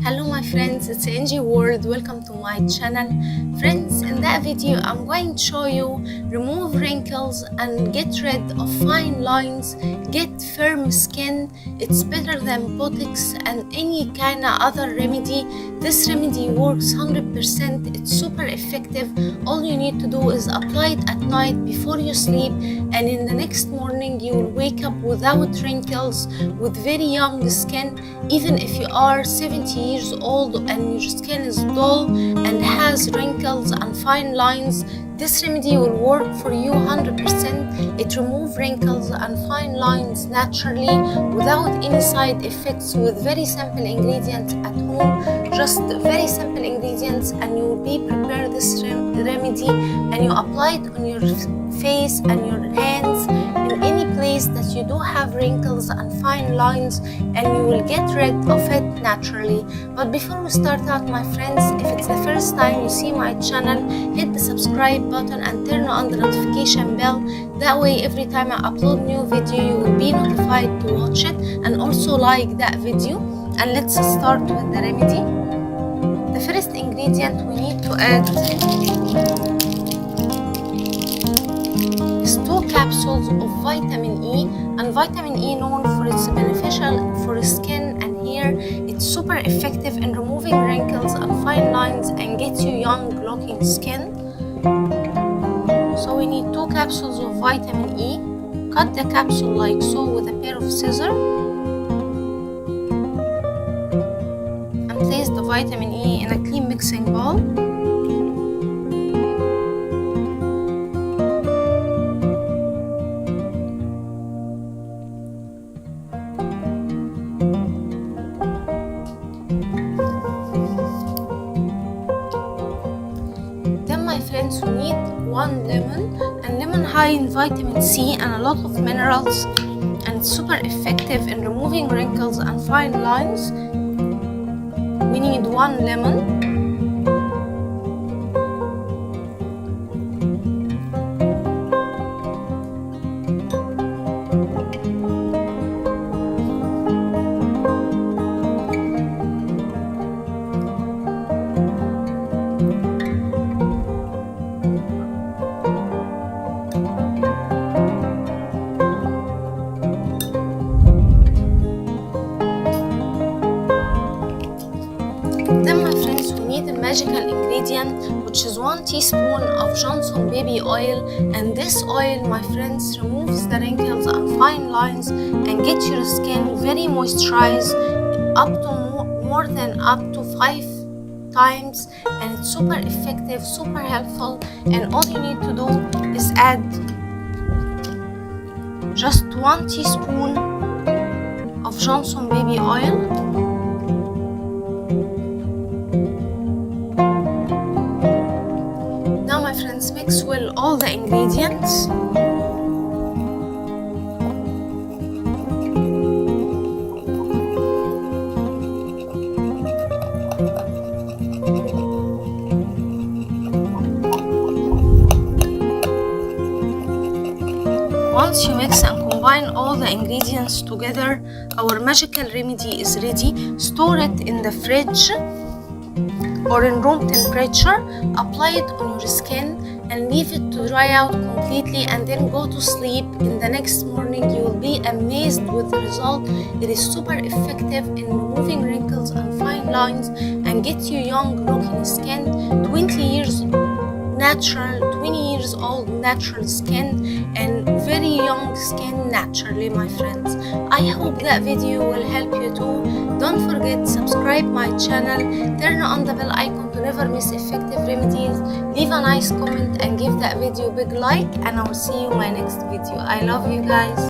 Hello my friends, it's NGWorld. Welcome to my channel. Friends, in that video I'm going to show you remove wrinkles and get rid of fine lines, get firm skin. It's better than Botox and any kind of other remedy. This remedy works 100%. It's super effective. All you need to do is apply it at night before you sleep, and in the next morning you will wake up without wrinkles, with very young skin. Even if you are 70 years old and your skin is dull and has wrinkles and fine lines, this remedy will work for you 100%. It removes wrinkles and fine lines naturally without any side effects, with very simple ingredients at home. Just very simple ingredients, and you will be prepared this remedy and you apply it on your face and your hands in any place that you do have wrinkles and fine lines, and you will get rid of it naturally. But before we start out, my friends, if it's the first time you see my channel, hit the subscribe button and turn on the notification bell. That way every time I upload new video you will be notified to watch it, and also like that video. And let's start with the remedy. The first ingredient we need to add is 2 capsules of vitamin E, and vitamin E known for its beneficial for skin and hair. It's super effective in removing wrinkles and fine lines and gets you young looking skin. So we need 2 capsules of vitamin E. Cut the capsule like so with a pair of scissors, and place the vitamin E in a clean mixing bowl. My friends, we need 1 lemon, and lemon high in vitamin C and a lot of minerals, and it's super effective in removing wrinkles and fine lines. We need 1 lemon. Then my friends, we need a magical ingredient, which is 1 teaspoon of Johnson baby oil, and this oil, my friends, removes the wrinkles and fine lines and gets your skin very moisturized more than up to 5 times, and it's super effective, super helpful. And all you need to do is add just 1 teaspoon of Johnson baby oil. My friends, mix well all the ingredients. Once you mix and combine all the ingredients together, our magical remedy is ready. Store it in the fridge or in room temperature. Apply it on your skin and leave it to dry out completely, and then go to sleep. In the next morning you will be amazed with the result. It is super effective in removing wrinkles and fine lines and gets you young looking skin. 20 years old natural skin, and very young skin naturally, my friends. I hope that video will help you too. Don't forget to subscribe my channel, turn on the bell icon to never miss effective remedies, leave a nice comment and give that video a big like, and I will see you in my next video. I love you guys.